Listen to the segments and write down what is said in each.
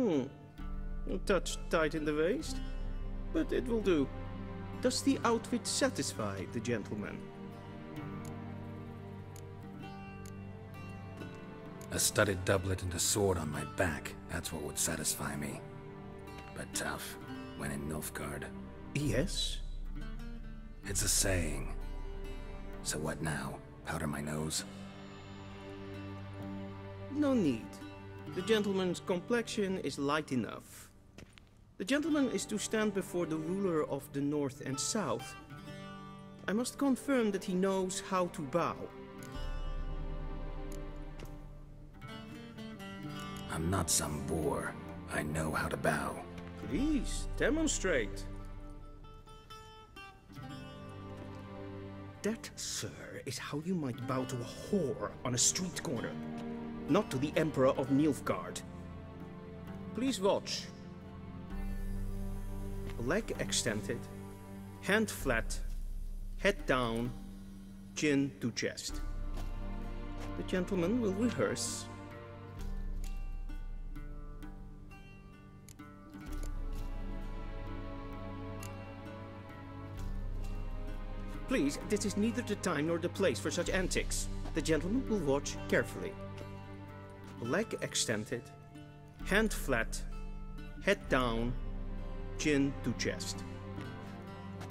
A touch tight in the waist, but it will do. Does the outfit satisfy the gentleman? A studded doublet and a sword on my back, that's what would satisfy me. But tough, when in Nilfgaard. Yes? It's a saying. So what now? Powder my nose? No need. The gentleman's complexion is light enough. The gentleman is to stand before the ruler of the North and South. I must confirm that he knows how to bow. I'm not some boor. I know how to bow. Please, demonstrate. That, sir, is how you might bow to a whore on a street corner, not to the Emperor of Nilfgaard. Please watch. Leg extended, hand flat, head down, chin to chest. The gentleman will rehearse. Please, this is neither the time nor the place for such antics. The gentleman will watch carefully. Leg extended, hand flat, head down, chin to chest.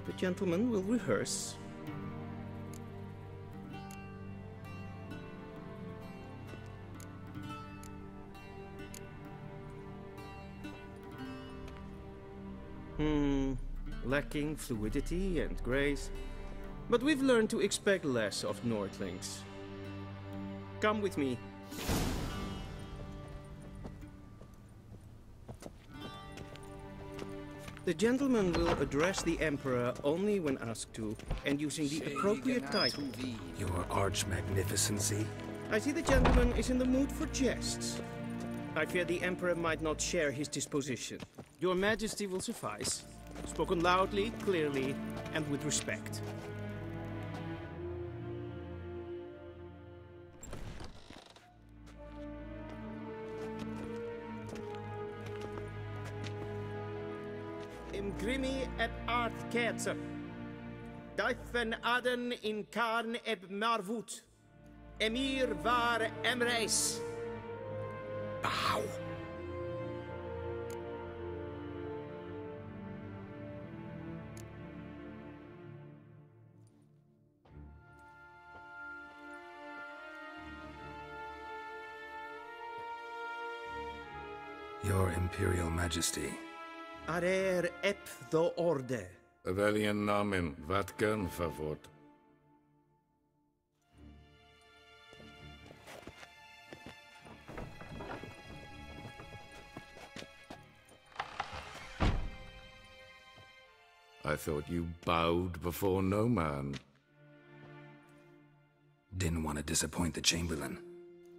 The gentleman will rehearse. Lacking fluidity and grace. But we've learned to expect less of Nordlings. Come with me. The gentleman will address the Emperor only when asked to, and using the appropriate title. Your arch-magnificency? I see the gentleman is in the mood for jests. I fear the Emperor might not share his disposition. Your Majesty will suffice. Spoken loudly, clearly, and with respect. Grimi et art ketzer. Duifen aden in karn eb marvut. Emir var emreis. Bow! Your Imperial Majesty. Arer ep the orde. Weljen namen, wat gern favort. I thought you bowed before no man. Didn't want to disappoint the Chamberlain.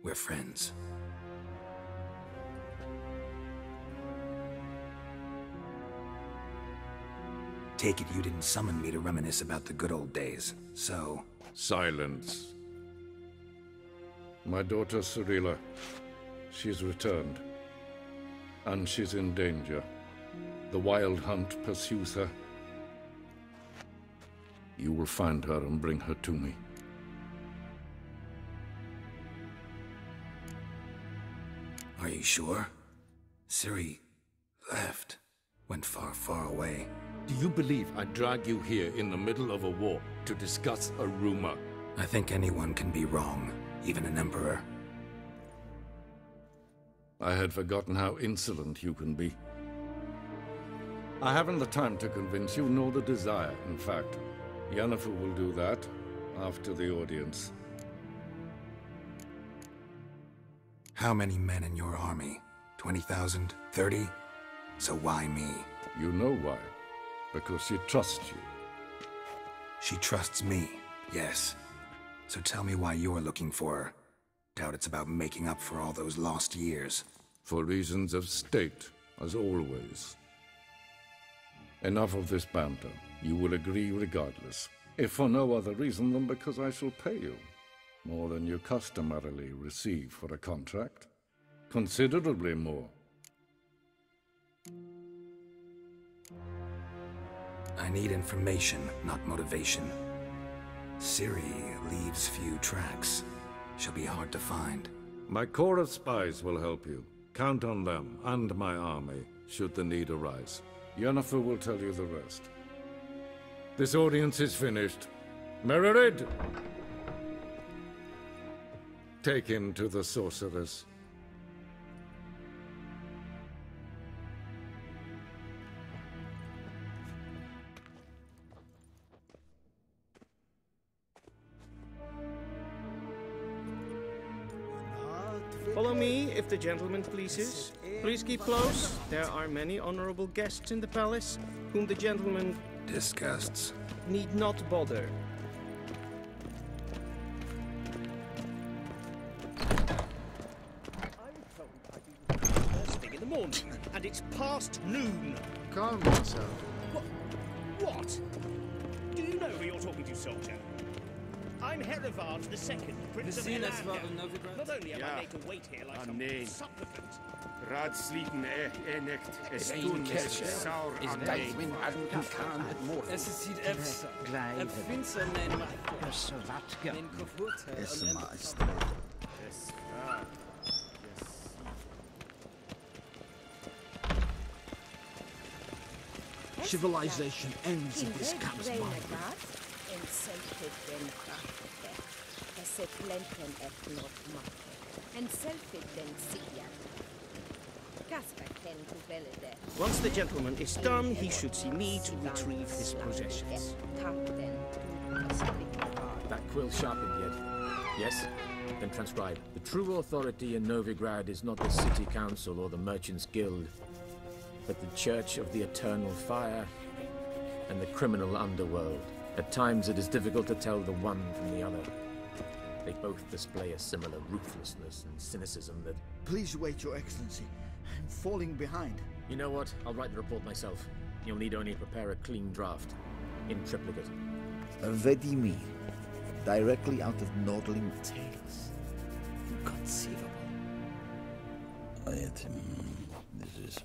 We're friends. Take it you didn't summon me to reminisce about the good old days, so... Silence. My daughter Cirilla, she's returned. And she's in danger. The Wild Hunt pursues her. You will find her and bring her to me. Are you sure? Ciri left. Went far, far away. Do you believe I'd drag you here in the middle of a war to discuss a rumor? I think anyone can be wrong, even an emperor. I had forgotten how insolent you can be. I haven't the time to convince you, nor the desire, in fact. Yennefer will do that after the audience. How many men in your army? 20,000? 30? So why me? You know why. Because she trusts you. She trusts me, yes. So tell me why you're looking for her. Doubt it's about making up for all those lost years. For reasons of state, as always. Enough of this banter. You will agree regardless. If for no other reason than because I shall pay you. More than you customarily receive for a contract. Considerably more. I need information, not motivation. Ciri leaves few tracks. She'll be hard to find. My corps of spies will help you. Count on them, and my army, should the need arise. Yennefer will tell you the rest. This audience is finished. Mererid! Take him to the sorceress. Follow me, if the gentleman pleases. Please keep close. There are many honorable guests in the palace, whom the gentleman Disgusts. need not bother. First thing in the morning, and it's past noon. Calm yourself. What? Do you know who you're talking to, soldier? I'm Herivard II, Prince of Elander. Not only am I made to wait here like some supplicant. Raadsliden echt es doen es saur aan mij. Es ist hier efsa. Finster nein Civilization ends at this camp's mind. Once the gentleman is done, he should see me to retrieve his possessions. That quill sharpened yet? Yes? Then transcribe. The true authority in Novigrad is not the city council or the merchants' guild, but the Church of the Eternal Fire and the criminal underworld. At times it is difficult to tell the one from the other. They both display a similar ruthlessness and cynicism that... Please wait, Your Excellency. I'm falling behind. You know what? I'll write the report myself. You'll need only prepare a clean draft. In triplicate. Vedimi. Directly out of Nordling tales. Inconceivable. This is...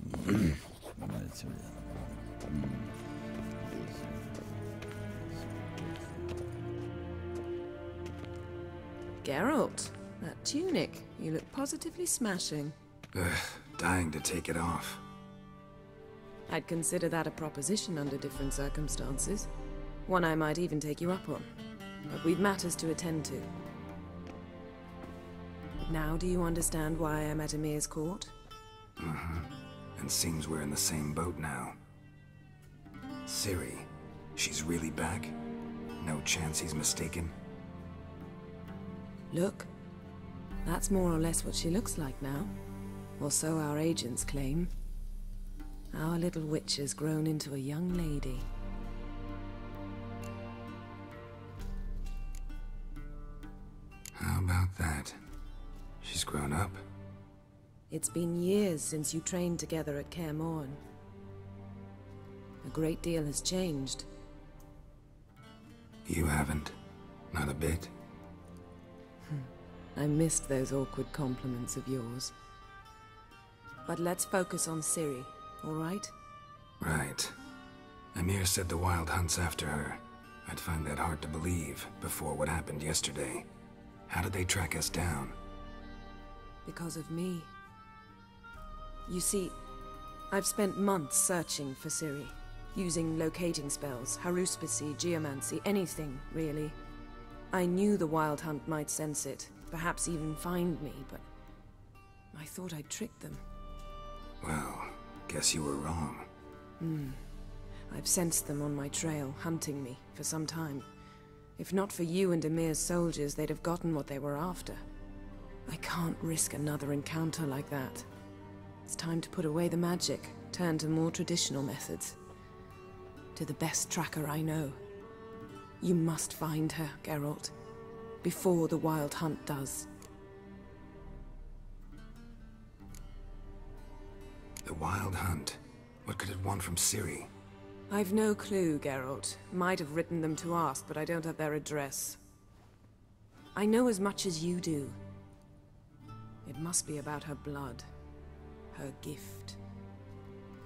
Geralt, that tunic. You look positively smashing. Dying to take it off. I'd consider that a proposition under different circumstances. One I might even take you up on. But we've matters to attend to. Now do you understand why I'm at Emir's court? Mm-hmm. And seems we're in the same boat now. Ciri, she's really back? No chance he's mistaken? Look, that's more or less what she looks like now. Or so our agents claim. Our little witch has grown into a young lady. How about that? She's grown up? It's been years since you trained together at Kaer Morhen. A great deal has changed. You haven't? Not a bit? I missed those awkward compliments of yours. But let's focus on Ciri, all right? Right. Emir said the Wild Hunt's after her. I'd find that hard to believe before what happened yesterday. How did they track us down? Because of me. You see, I've spent months searching for Ciri, using locating spells, haruspicy, geomancy, anything, really. I knew the Wild Hunt might sense it, perhaps even find me, but I thought I'd tricked them. Well, guess you were wrong. I've sensed them on my trail, hunting me, for some time. If not for you and Emir's soldiers, they'd have gotten what they were after. I can't risk another encounter like that. It's time to put away the magic, turn to more traditional methods. To the best tracker I know. You must find her, Geralt. Before the Wild Hunt does. The Wild Hunt? What could it want from Ciri? I've no clue, Geralt. Might have written them to ask, but I don't have their address. I know as much as you do. It must be about her blood. Her gift.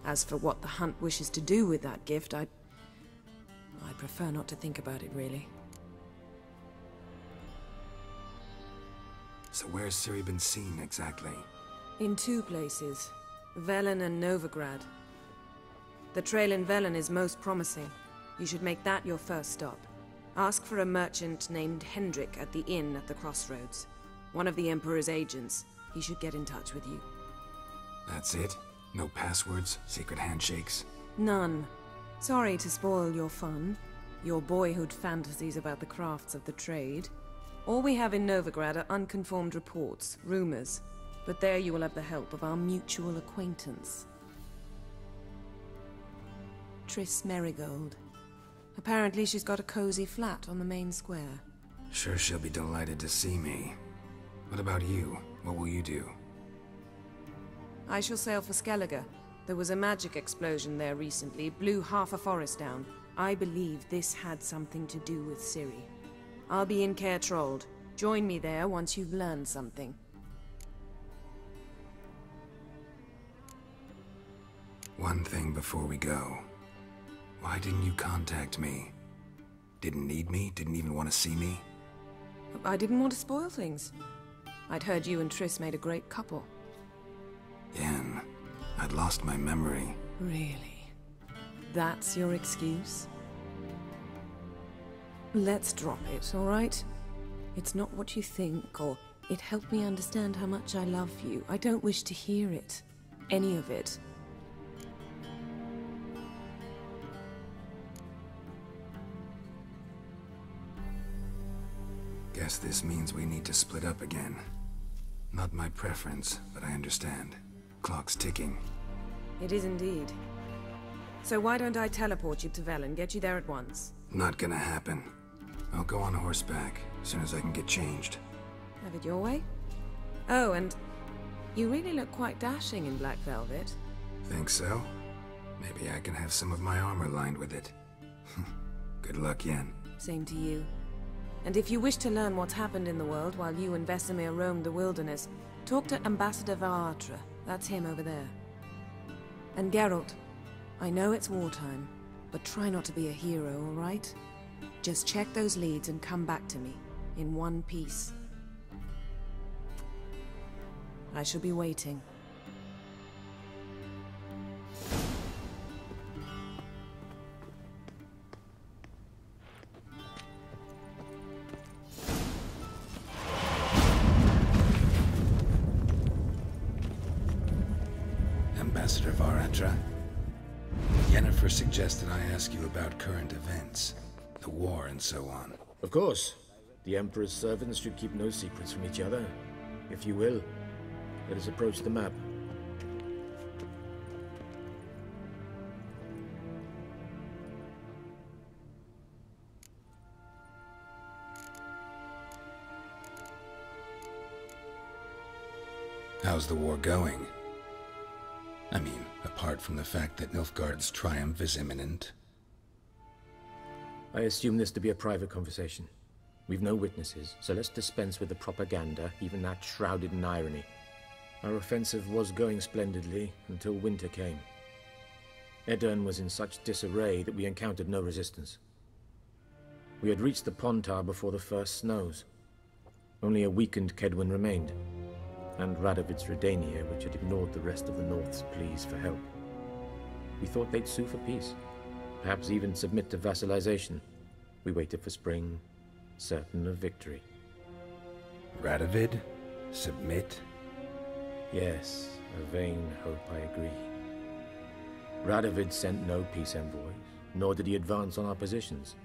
As for what the Hunt wishes to do with that gift, I prefer not to think about it, really. So where's Ciri been seen, exactly? In 2 places. Velen and Novigrad. The trail in Velen is most promising. You should make that your first stop. Ask for a merchant named Hendrik at the inn at the crossroads. One of the Emperor's agents. He should get in touch with you. That's it? No passwords? Secret handshakes? None. Sorry to spoil your fun. Your boyhood fantasies about the crafts of the trade. All we have in Novigrad are unconfirmed reports, rumors. But there you will have the help of our mutual acquaintance. Triss Merigold. Apparently she's got a cozy flat on the main square. Sure she'll be delighted to see me. What about you? What will you do? I shall sail for Skellige. There was a magic explosion there recently, blew half a forest down. I believe this had something to do with Ciri. I'll be in Caer Trold. Join me there once you've learned something. One thing before we go. Why didn't you contact me? Didn't need me? Didn't even want to see me? I didn't want to spoil things. I'd heard you and Triss made a great couple. Yen, I'd lost my memory. Really? That's your excuse? Let's drop it, all right? It's not what you think, or it helped me understand how much I love you. I don't wish to hear it. Any of it. Guess this means we need to split up again. Not my preference, but I understand. Clock's ticking. It is indeed. So why don't I teleport you to Velen, get you there at once? Not gonna happen. I'll go on horseback, as soon as I can get changed. Have it your way? Oh, and you really look quite dashing in black velvet. Think so? Maybe I can have some of my armor lined with it. Good luck, Yen. Same to you. And if you wish to learn what's happened in the world while you and Vesemir roamed the wilderness, talk to Ambassador Varatra. That's him over there. And Geralt, I know it's wartime, but try not to be a hero, all right? Just check those leads and come back to me, in one piece. I shall be waiting. Ambassador Varatra. Yennefer suggested I ask you about current events, the war and so on. Of course. The Emperor's servants should keep no secrets from each other. If you will, let us approach the map. How's the war going? I mean, apart from the fact that Nilfgaard's triumph is imminent. I assume this to be a private conversation. We've no witnesses, so let's dispense with the propaganda, even that shrouded in irony. Our offensive was going splendidly until winter came. Edirn was in such disarray that we encountered no resistance. We had reached the Pontar before the first snows. Only a weakened Kedwen remained, and Radovid's Redania, which had ignored the rest of the North's pleas for help. We thought they'd sue for peace, perhaps even submit to vassalization. We waited for spring, certain of victory. Radovid? Submit? Yes, a vain hope, I agree. Radovid sent no peace envoys, nor did he advance on our positions.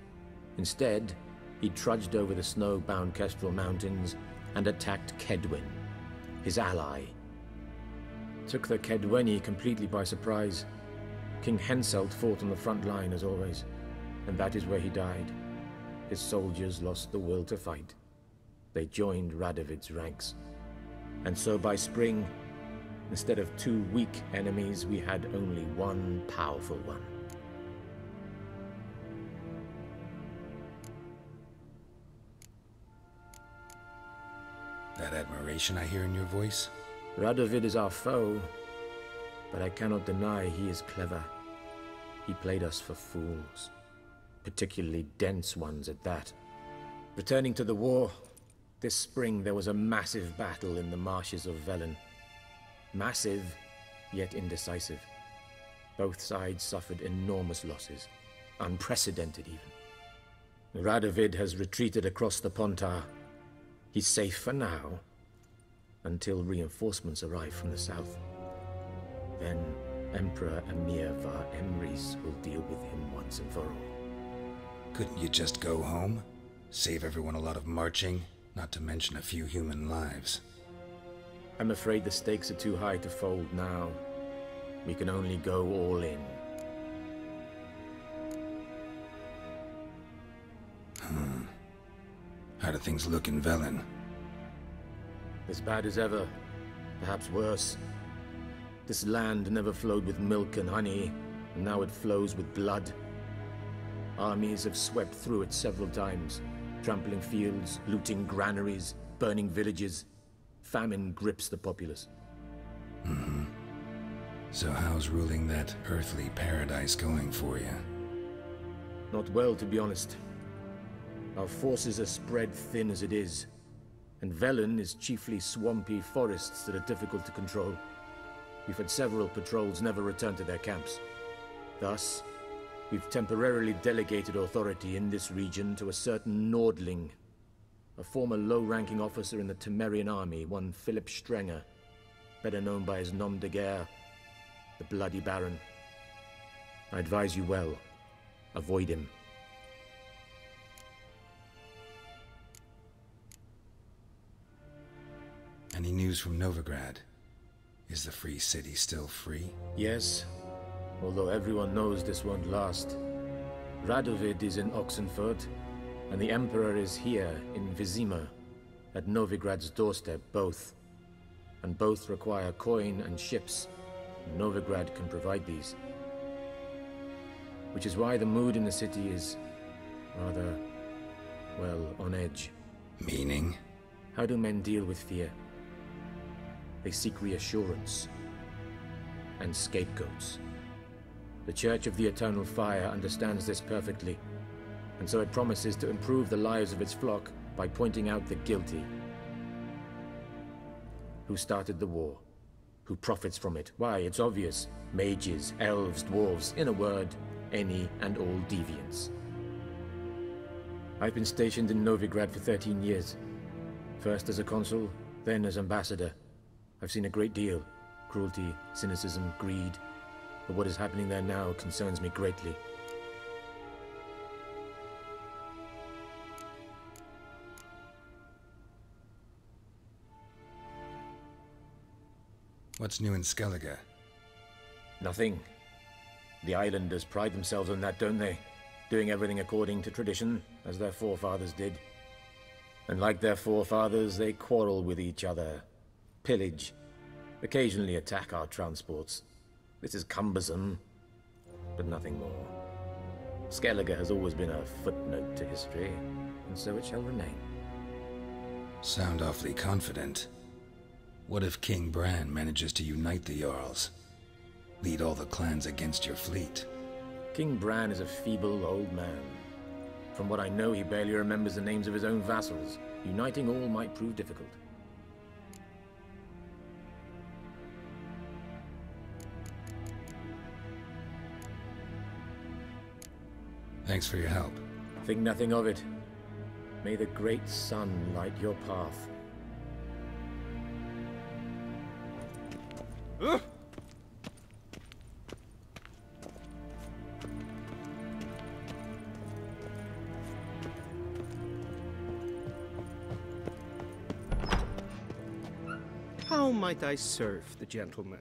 Instead, he trudged over the snow-bound Kestrel Mountains and attacked Kedwen, his ally. Took the Kedweni completely by surprise. King Henselt fought on the front line as always, and that is where he died. His soldiers lost the will to fight. They joined Radovid's ranks. And so by spring, instead of 2 weak enemies, we had only one powerful one. That admiration I hear in your voice? Radovid is our foe, but I cannot deny he is clever. He played us for fools. particularly dense ones at that. Returning to the war, this spring there was a massive battle in the marshes of Velen. Massive, yet indecisive. Both sides suffered enormous losses, unprecedented even. Radovid has retreated across the Pontar. He's safe for now, until reinforcements arrive from the south. Then Emperor Emir var Emrys will deal with him once and for all. Couldn't you just go home? Save everyone a lot of marching, not to mention a few human lives. I'm afraid the stakes are too high to fold now. We can only go all in. How do things look in Velen? As bad as ever, perhaps worse. This land never flowed with milk and honey, and now it flows with blood. Armies have swept through it several times, trampling fields, looting granaries, burning villages. Famine grips the populace. So how's ruling that earthly paradise going for you? Not well, to be honest. Our forces are spread thin as it is, and Velen is chiefly swampy forests that are difficult to control. We've had several patrols never return to their camps. Thus, we've temporarily delegated authority in this region to a certain Nordling, a former low-ranking officer in the Temerian army, one Philip Strenger, better known by his nom de guerre, the Bloody Baron. I advise you well. Avoid him. Any news from Novigrad? Is the Free City still free? Yes, although everyone knows this won't last. Radovid is in Oxenfurt, and the Emperor is here in Vizima, at Novigrad's doorstep, both. And both require coin and ships. Novigrad can provide these. Which is why the mood in the city is rather, well, on edge. Meaning? How do men deal with fear? They seek reassurance and scapegoats. The Church of the Eternal Fire understands this perfectly, and so it promises to improve the lives of its flock by pointing out the guilty. Who started the war? Who profits from it? Why, it's obvious. Mages, elves, dwarves, in a word, any and all deviants. I've been stationed in Novigrad for 13 years. First as a consul, then as ambassador. I've seen a great deal. Cruelty, cynicism, greed. But what is happening there now concerns me greatly. What's new in Skellige? Nothing. The islanders pride themselves on that, don't they? Doing everything according to tradition, as their forefathers did. And like their forefathers, they quarrel with each other, pillage, occasionally attack our transports. This is cumbersome, but nothing more. Skellige has always been a footnote to history, and so it shall remain. Sound awfully confident. What if King Bran manages to unite the Jarls? Lead all the clans against your fleet? King Bran is a feeble old man. From what I know, he barely remembers the names of his own vassals. Uniting all might prove difficult. Thanks for your help. Think nothing of it. May the great sun light your path. How might I serve the gentleman?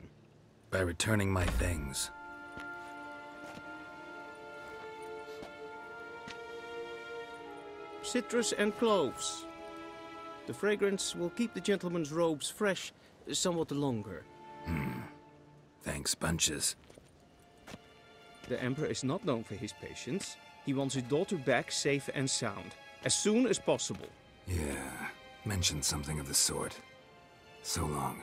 By returning my things. Citrus and cloves. The fragrance will keep the gentleman's robes fresh somewhat longer. Thanks, bunches. The Emperor is not known for his patience. He wants his daughter back safe and sound, as soon as possible. Yeah, mentioned something of the sort. So long.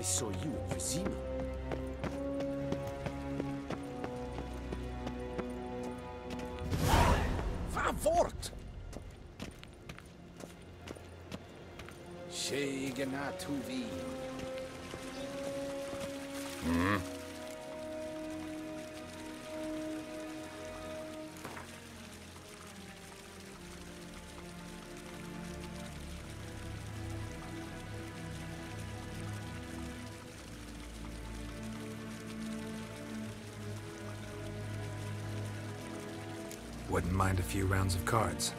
saw you at Vizima. Fort! Sheganatuvi. Wouldn't mind a few rounds of cards.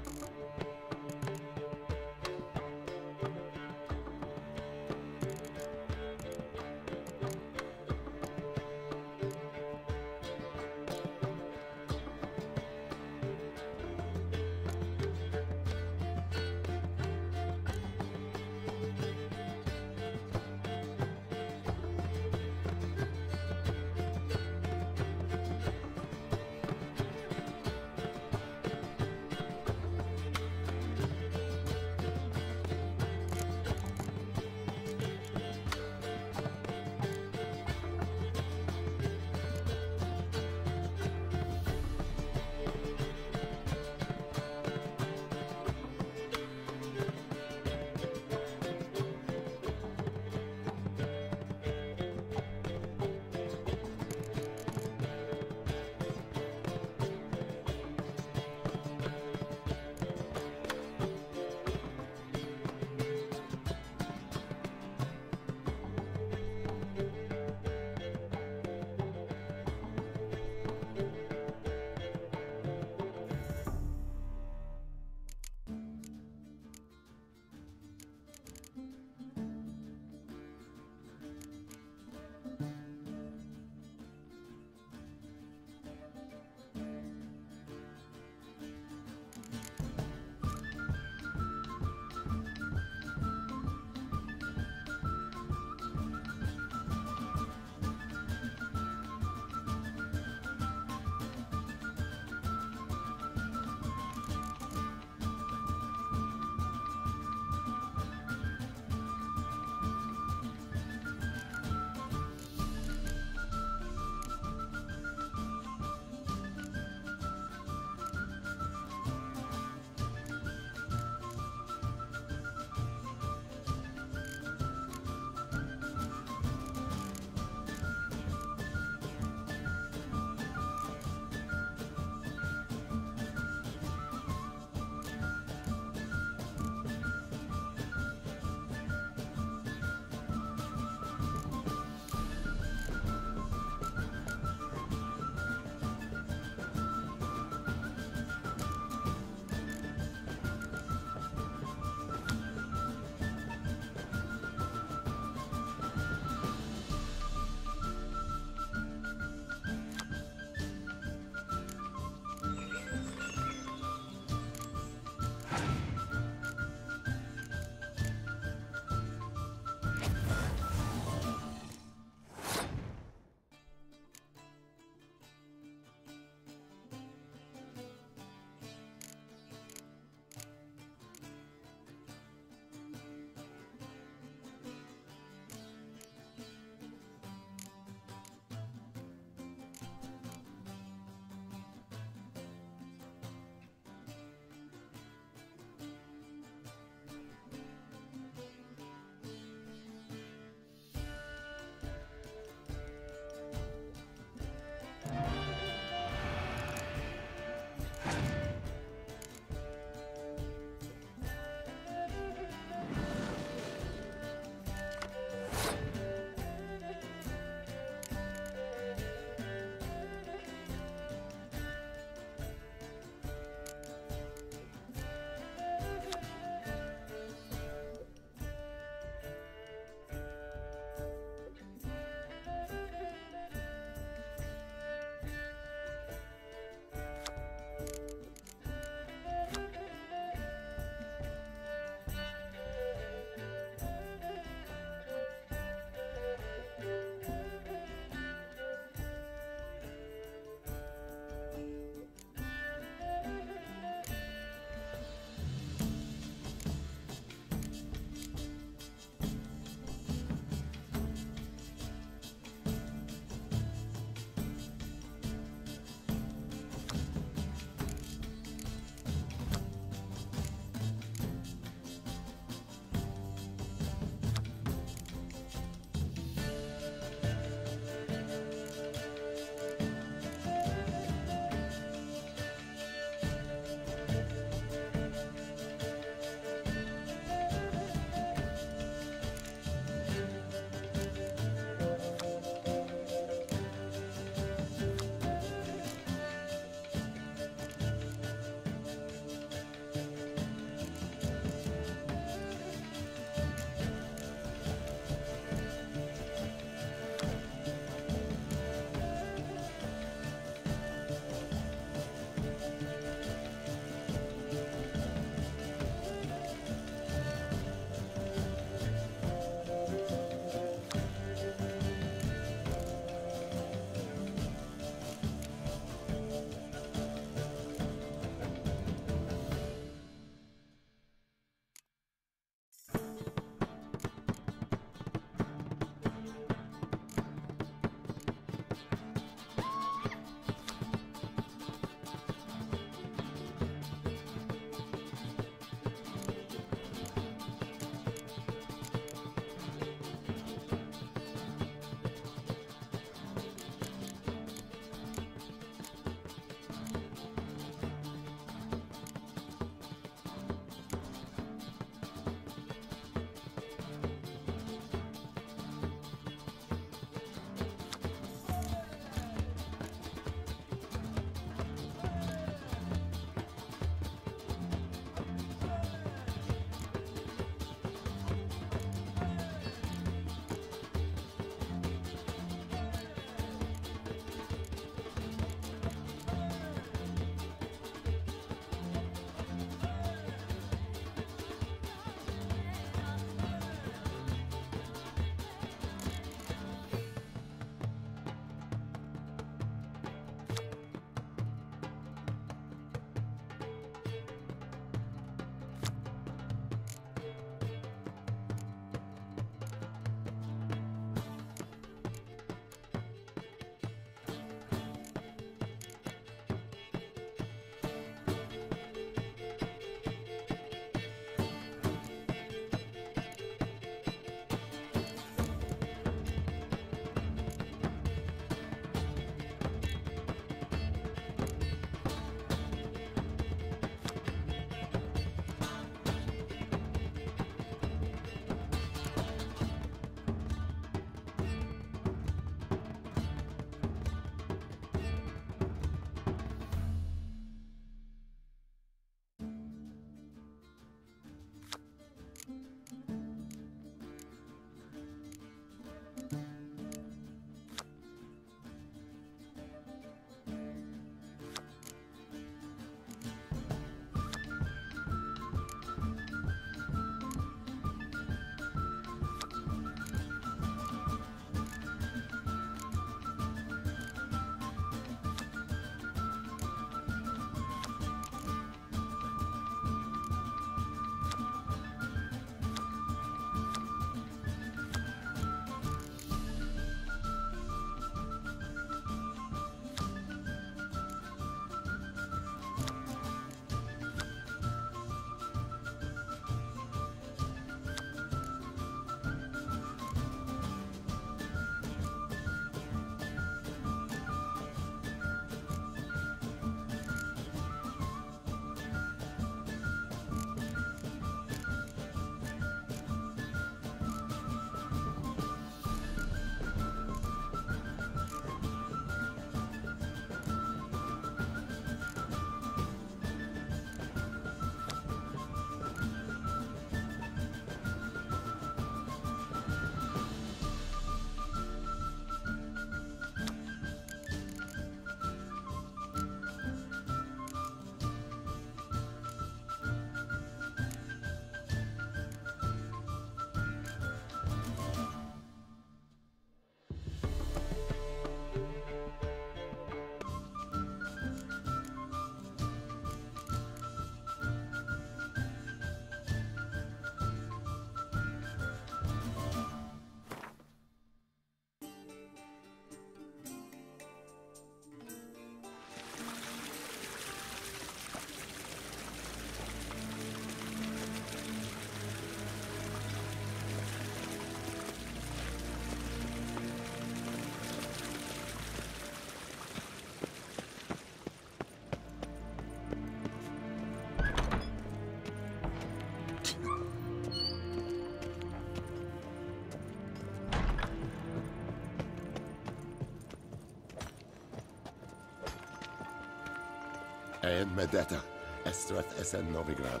En med detta, Estret SN Novigrad.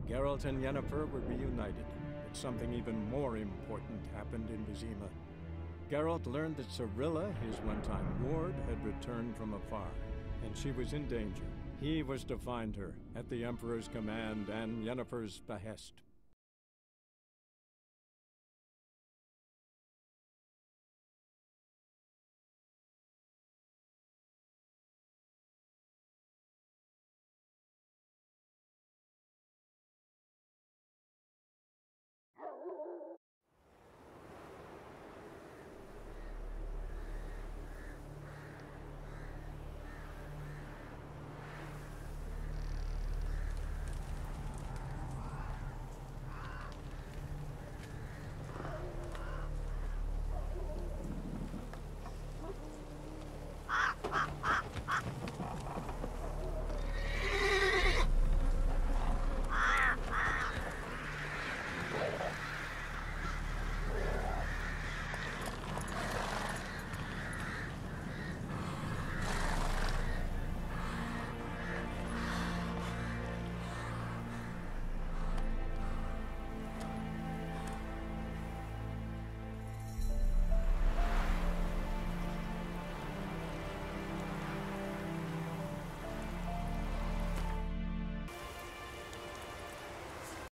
Geralt and Yennefer were reunited, but something even more important happened in Vizima. Geralt learned that Cirilla, his one-time ward, had returned from afar, and she was in danger. He was to find her, at the Emperor's command and Yennefer's behest.